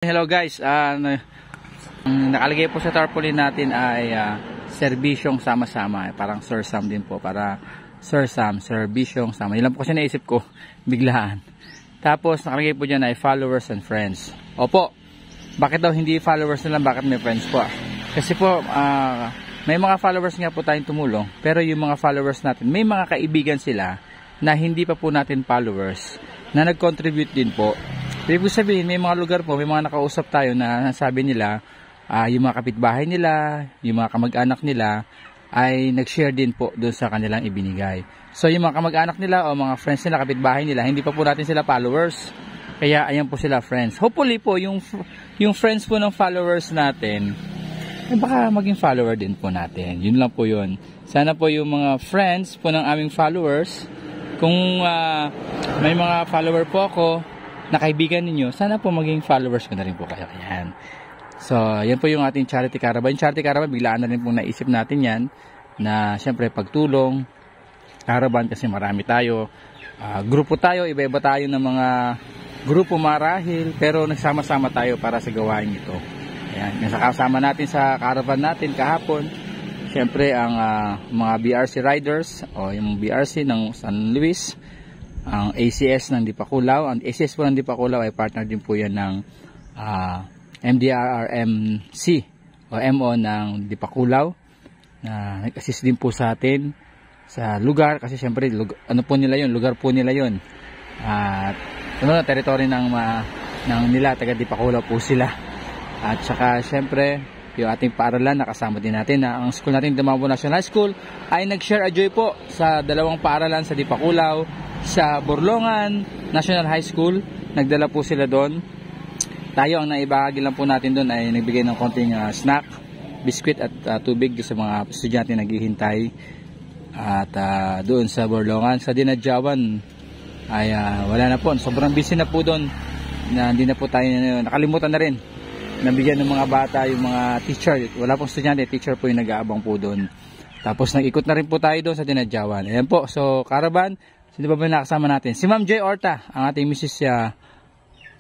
Hello guys, ang nakalagay po sa tarpaulin natin ay serbisyong sama-sama, parang Sir Sam din po, para Sir Sam, serbisyong sama. Yun lang po kasi naisip ko, biglaan. Tapos nakalagay po dyan ay followers and friends. Opo, bakit daw hindi followers na lang, bakit may friends po? Kasi po, may mga followers nga po tayong tumulong, pero yung mga followers natin, may mga kaibigan sila na hindi pa po natin followers, na nag-contribute din po. Ibig sabihin, may mga lugar po, may mga nakausap tayo na sabi nila, yung mga kapitbahay nila, yung mga kamag-anak nila, ay nag-share din po doon sa kanilang ibinigay. So yung mga kamag-anak nila o mga friends nila, kapitbahay nila, hindi pa po natin sila followers. Kaya ayan po sila friends. Hopefully po, yung friends po ng followers natin, baka maging follower din po natin. Yun lang po yun. Sana po yung mga friends po ng aming followers, kung may mga follower po ako, na kaibigan ninyo, sana po maging followers ko na rin po kayo. Ayan. So, yan po yung ating charity caravan. Yung charity caravan, biglaan na rin po naisip natin yan, na syempre pagtulong, caravan kasi marami tayo. Grupo tayo, iba-iba tayo ng mga grupo marahil, pero nagsama-sama tayo para sa gawain ito. Ayan. Kasama natin sa caravan natin kahapon, syempre ang mga BRC riders, o yung BRC ng San Luis, ang ACS ng Dipakulaw. Ang ACS po ng Dipakulaw ay partner din po yan ng MDRRMC o MO ng Dipakulaw, na nag-assist din po sa atin sa lugar, kasi syempre ano po nila yun, lugar po nila yun, at na territory ng nila, taga Dipakulaw po sila. At saka syempre yung ating paaralan, nakasama din natin na ang school natin, Damabo National High School, ay nag-share a joy po sa dalawang paaralan, sa Dipakulaw, sa Borlongan National High School. Nagdala po sila doon. Tayo ang naibahagi lang po natin doon ay nagbigay ng konting snack, biskwit at tubig sa mga estudyante naghihintay. At doon sa Borlongan, sa Dinadjawan ay wala na po, sobrang busy na po doon, na hindi na po tayo nakalimutan na rin nabigyan ng mga bata, yung mga teacher. Wala pong estudyante, teacher po yung nag-aabang po doon. Tapos nag-ikot na rin po tayo doon sa Dinadjawan. Ayan po, so caravan, sino ba nakasama natin? Si Ma'am J. Orta, ang ating Mrs.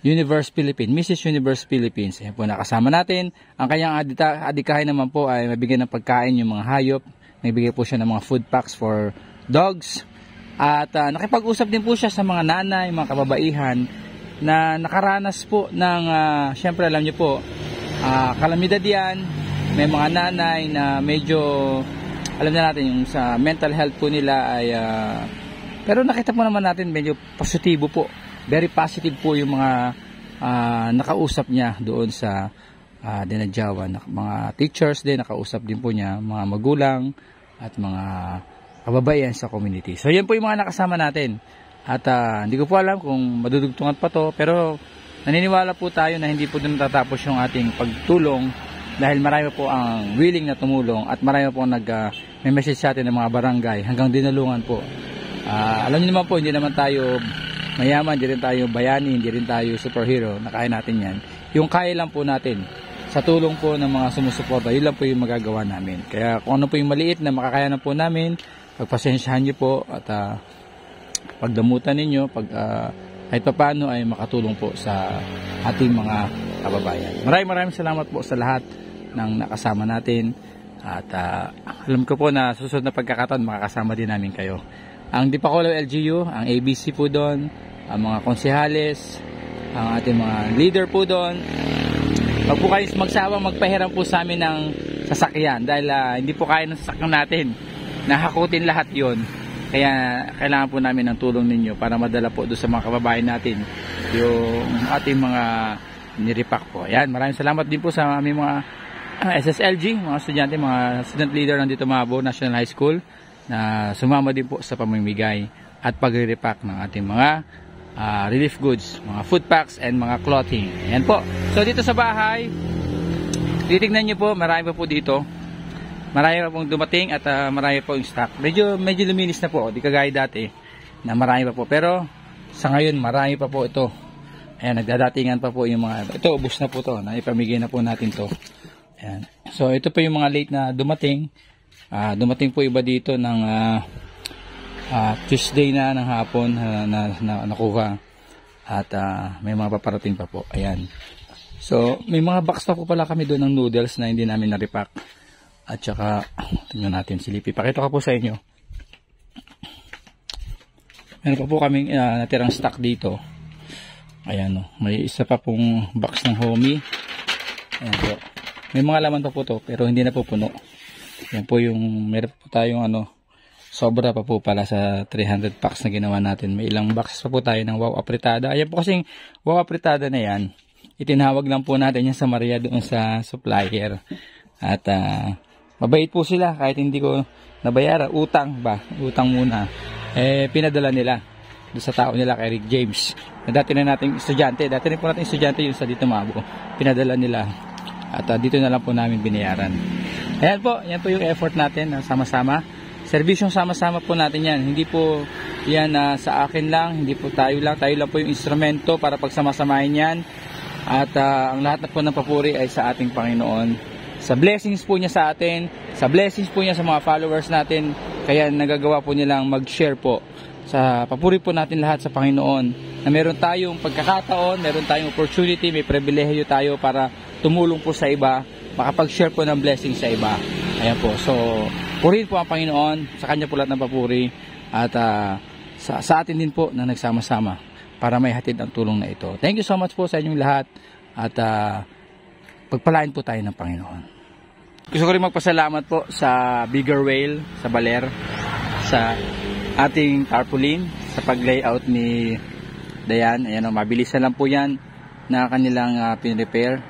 Universe Philippines, Mrs. Universe Philippines. Ayan po, nakasama natin. Ang kanyang adikahin naman po ay mabigyan ng pagkain yung mga hayop. Nagbigay po siya ng mga food packs for dogs. At nakipag-usap din po siya sa mga nanay, mga kababaihan, na nakaranas po ng, syempre alam niyo po, kalamidad yan. May mga nanay na medyo, alam na natin, yung sa mental health po nila ay, pero nakita po naman natin medyo positibo po. Very positive po yung mga nakausap niya doon sa Dinadjawan. Mga teachers din, nakausap din po niya, mga magulang at mga kababayan sa community. So yan po yung mga nakasama natin. At hindi ko po alam kung madudugtungan pa to, pero naniniwala po tayo na hindi po doon natatapos yung ating pagtulong, dahil marami po ang willing na tumulong at marami po may message sa atin ng mga barangay hanggang dinalungan po. Alam niyo naman po, hindi naman tayo mayaman, hindi rin tayo bayani, hindi rin tayo superhero, nakaya natin yan. Yung kaya lang po natin sa tulong po ng mga sumusuporta, yun lang po yung magagawa namin. Kaya kung ano po yung maliit na makakaya na po namin, pagpasensyahan niyo po at pagdamutan ninyo, kahit pa paano ay makatulong po sa ating mga kababayan. Maraming salamat po sa lahat ng nakasama natin, at alam ko po na susunod na pagkakataon makakasama din namin kayo. Ang Dipakulaw LGU, ang ABC po doon, ang mga konsehales, ang ating mga leader po doon, wag po kayo magsawang magpahiram po sa amin ng sasakyan, dahil hindi po kaya ng sasakyan natin, nahakutin lahat yon. Kaya kailangan po namin ng tulong ninyo para madala po doon sa mga kababayan natin yung ating mga niripak po. Ayan, maraming salamat din po sa aming mga SSLG, mga estudyante, mga student leader ng Damabo National High School, na sumama din po sa pamimigay at pagre-repack ng ating mga relief goods, mga food packs and mga clothing. Ayan po. So dito sa bahay, titignan nyo po, marami pa po dito. Marami pa pong dumating at marami po yung stock. Medyo luminis na po, di kagaya dati na marami pa po. Pero sa ngayon marami pa po ito. Ayan, nagdadatingan pa po yung mga, ito ubos na po to, naipamigay na po natin to. Ayan. So ito po yung mga late na dumating. Dumating po iba dito ng Tuesday na ng hapon na nakuha. At may mga paparating pa po. Ayan. So, may mga box na po pala kami doon ng noodles na hindi namin na-repack. At saka, tingnan natin si Lippy. Pakita ko po sa inyo. Meron pa po kaming natirang stock dito. Ayan o. May isa pa pong box ng homie. Ayan po. May mga laman pa po to pero hindi na po puno. Yan po yung, meron po tayong sobra pa po pala sa 300 packs na ginawa natin. May ilang boxes pa po tayo ng wow apritada. Ayan po kasing wow apritada na yan. Itinawag lang po natin yan sa Maria doon sa supplier. At mabait po sila kahit hindi ko nabayaran. Utang muna. Pinadala nila doon sa tao nila kay Rick James. Dati na nating estudyante. Dati rin po natin estudyante yung sa dito Mabo. Pinadala nila. At dito na lang po namin binayaran. Ayan po. Yan po yung effort natin sama-sama. Serbisyong sama-sama po natin yan. Hindi po yan sa akin lang. Hindi po tayo lang. Tayo lang po yung instrumento para pagsamasamahin yan. At ang lahat na po ng papuri ay sa ating Panginoon. Sa blessings po niya sa atin, sa blessings po niya sa mga followers natin, kaya nagagawa po nilang mag-share po. Sa papuri po natin lahat sa Panginoon na meron tayong pagkakataon, meron tayong opportunity, may pribilehiyo tayo para tumulong po sa iba, makapag-share po ng blessings sa iba. Ayan po. So, purihin po ang Panginoon, sa Kanya po lahat ng papuri at sa atin din po na nagsama-sama para may hatid ang tulong na ito. Thank you so much po sa inyong lahat at pagpalain po tayo ng Panginoon. Gusto ko rin magpasalamat po sa Bigger Whale, sa Baler, sa ating tarpaulin, sa pag-layout ni Dayan. Ayan, mabilis na lang po yan na kanilang pin-repair.